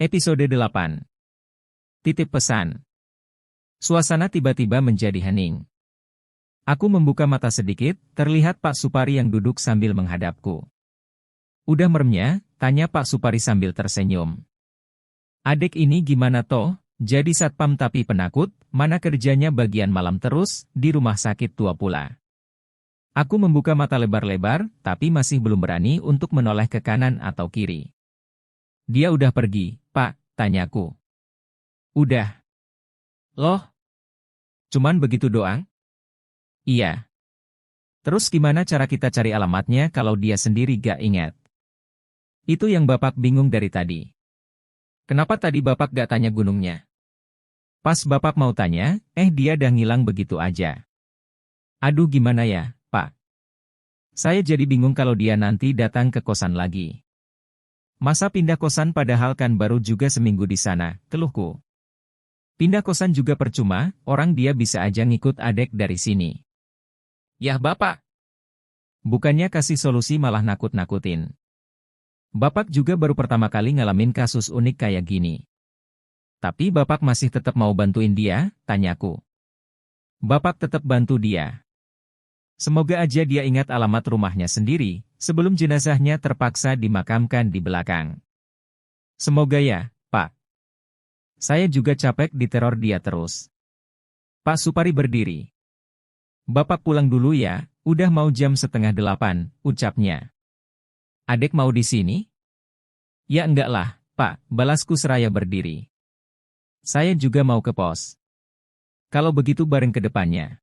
Episode 8. Titip pesan. Suasana tiba-tiba menjadi hening. Aku membuka mata sedikit, terlihat Pak Supari yang duduk sambil menghadapku. Udah meremnya? Tanya Pak Supari sambil tersenyum. Adek ini gimana toh? Jadi satpam tapi penakut, mana kerjanya bagian malam terus, di rumah sakit tua pula. Aku membuka mata lebar-lebar, tapi masih belum berani untuk menoleh ke kanan atau kiri. Dia udah pergi, Pak, tanyaku. Udah. Loh? Cuman begitu doang? Iya. Terus gimana cara kita cari alamatnya kalau dia sendiri gak ingat? Itu yang Bapak bingung dari tadi. Kenapa tadi Bapak gak tanya gunungnya? Pas Bapak mau tanya, dia dah ngilang begitu aja. Aduh gimana ya, Pak? Saya jadi bingung kalau dia nanti datang ke kosan lagi. Masa pindah kosan padahal kan baru juga seminggu di sana, keluhku. Pindah kosan juga percuma, orang dia bisa aja ngikut adek dari sini. Yah Bapak. Bukannya kasih solusi malah nakut-nakutin. Bapak juga baru pertama kali ngalamin kasus unik kayak gini. Tapi Bapak masih tetap mau bantuin dia, tanyaku. Bapak tetap bantu dia. Semoga aja dia ingat alamat rumahnya sendiri, sebelum jenazahnya terpaksa dimakamkan di belakang. Semoga ya, Pak. Saya juga capek diteror dia terus. Pak Supari berdiri. Bapak pulang dulu ya, udah mau jam 7:30, ucapnya. Adek mau di sini? Ya enggak lah, Pak, balasku seraya berdiri. Saya juga mau ke pos. Kalau begitu bareng ke depannya.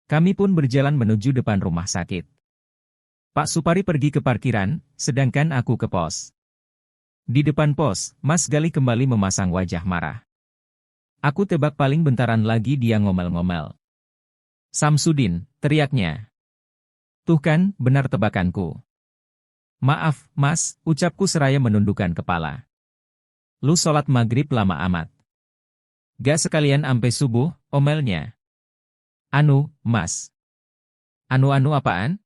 Kami pun berjalan menuju depan rumah sakit. Pak Supari pergi ke parkiran, sedangkan aku ke pos. Di depan pos, Mas Galih kembali memasang wajah marah. Aku tebak paling bentaran lagi dia ngomel-ngomel. Samsudin, teriaknya. Tuh kan, benar tebakanku. Maaf, Mas, ucapku seraya menundukkan kepala. Lu sholat maghrib lama amat. Gak sekalian ampe subuh, omelnya. Anu, Mas. Anu apaan?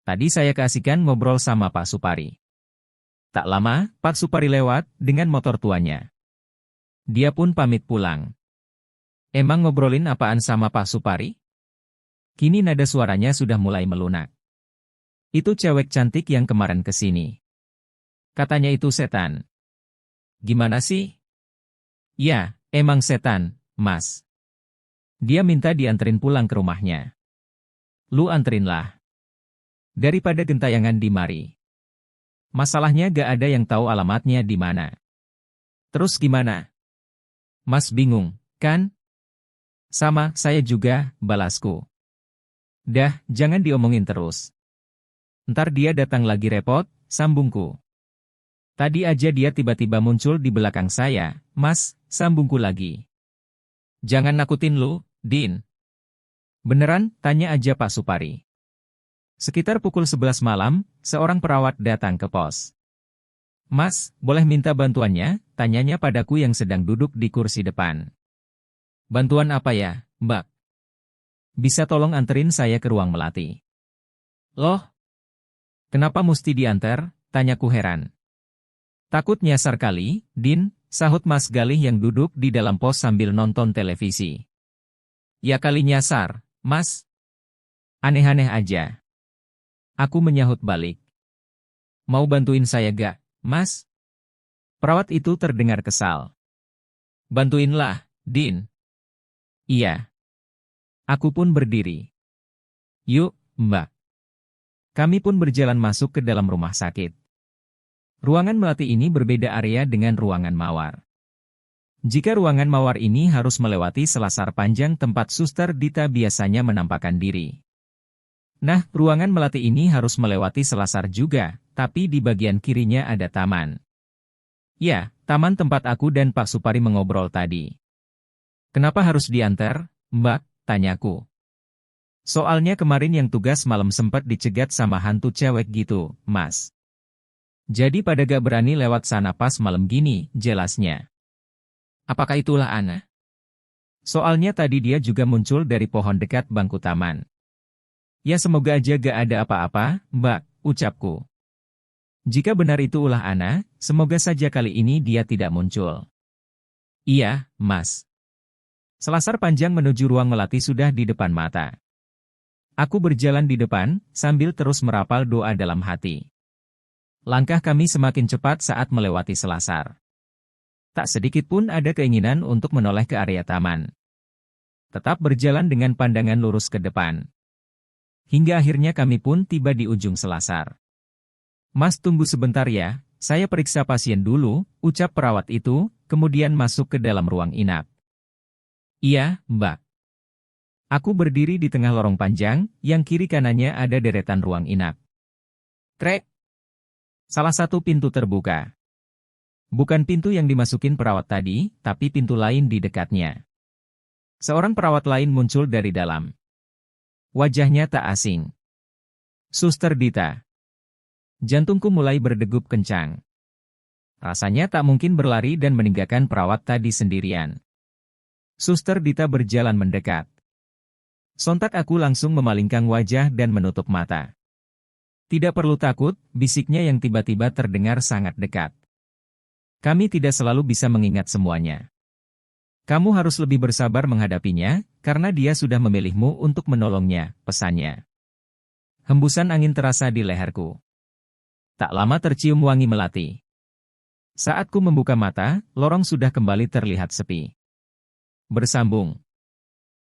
Tadi saya keasikan ngobrol sama Pak Supari. Tak lama, Pak Supari lewat dengan motor tuanya. Dia pun pamit pulang. Emang ngobrolin apaan sama Pak Supari? Kini nada suaranya sudah mulai melunak. Itu cewek cantik yang kemarin kesini. Katanya itu setan. Gimana sih? Ya, emang setan, Mas. Dia minta dianterin pulang ke rumahnya. Lu anterinlah. Daripada gentayangan di mari. Masalahnya gak ada yang tahu alamatnya di mana. Terus gimana? Mas bingung, kan? Sama, saya juga, balasku. Dah, jangan diomongin terus. Ntar dia datang lagi repot, sambungku. Tadi aja dia tiba-tiba muncul di belakang saya, Mas, sambungku lagi. Jangan nakutin lu, Din. Beneran, tanya aja Pak Supari. Sekitar pukul 11 malam, seorang perawat datang ke pos. Mas, boleh minta bantuannya? Tanyanya padaku yang sedang duduk di kursi depan. Bantuan apa ya, Mbak? Bisa tolong anterin saya ke ruang melati. Loh? Kenapa mesti diantar? Tanyaku heran. Takut nyasar kali, Din, sahut Mas Galih yang duduk di dalam pos sambil nonton televisi. Ya kali nyasar, Mas. Aneh-aneh aja. Aku menyahut balik. Mau bantuin saya gak, Mas? Perawat itu terdengar kesal. Bantuinlah, Din. Iya. Aku pun berdiri. Yuk, Mbak. Kami pun berjalan masuk ke dalam rumah sakit. Ruangan melati ini berbeda area dengan ruangan mawar. Jika ruangan mawar ini harus melewati selasar panjang tempat Suster Dita biasanya menampakkan diri. Nah, ruangan melati ini harus melewati selasar juga, tapi di bagian kirinya ada taman. Ya, taman tempat aku dan Pak Supari mengobrol tadi. Kenapa harus diantar, Mbak? Tanyaku. Soalnya kemarin yang tugas malam sempat dicegat sama hantu cewek gitu, Mas. Jadi pada gak berani lewat sana pas malam gini, jelasnya. Apakah itulah Ana? Soalnya tadi dia juga muncul dari pohon dekat bangku taman. Ya semoga aja gak ada apa-apa, Mbak, ucapku. Jika benar itu ulah Ana, semoga saja kali ini dia tidak muncul. Iya, Mas. Selasar panjang menuju ruang melati sudah di depan mata. Aku berjalan di depan, sambil terus merapal doa dalam hati. Langkah kami semakin cepat saat melewati selasar. Tak sedikit pun ada keinginan untuk menoleh ke area taman. Tetap berjalan dengan pandangan lurus ke depan. Hingga akhirnya kami pun tiba di ujung selasar. Mas tunggu sebentar ya, saya periksa pasien dulu, ucap perawat itu, kemudian masuk ke dalam ruang inap. Iya, Mbak. Aku berdiri di tengah lorong panjang, yang kiri kanannya ada deretan ruang inap. Krek! Salah satu pintu terbuka. Bukan pintu yang dimasukin perawat tadi, tapi pintu lain di dekatnya. Seorang perawat lain muncul dari dalam. Wajahnya tak asing. Suster Dita. Jantungku mulai berdegup kencang. Rasanya tak mungkin berlari dan meninggalkan perawat tadi sendirian. Suster Dita berjalan mendekat. Sontak aku langsung memalingkan wajah dan menutup mata. Tidak perlu takut, bisiknya yang tiba-tiba terdengar sangat dekat. Kami tidak selalu bisa mengingat semuanya. Kamu harus lebih bersabar menghadapinya, karena dia sudah memilihmu untuk menolongnya, pesannya. Hembusan angin terasa di leherku. Tak lama tercium wangi melati. Saat ku membuka mata, lorong sudah kembali terlihat sepi. Bersambung.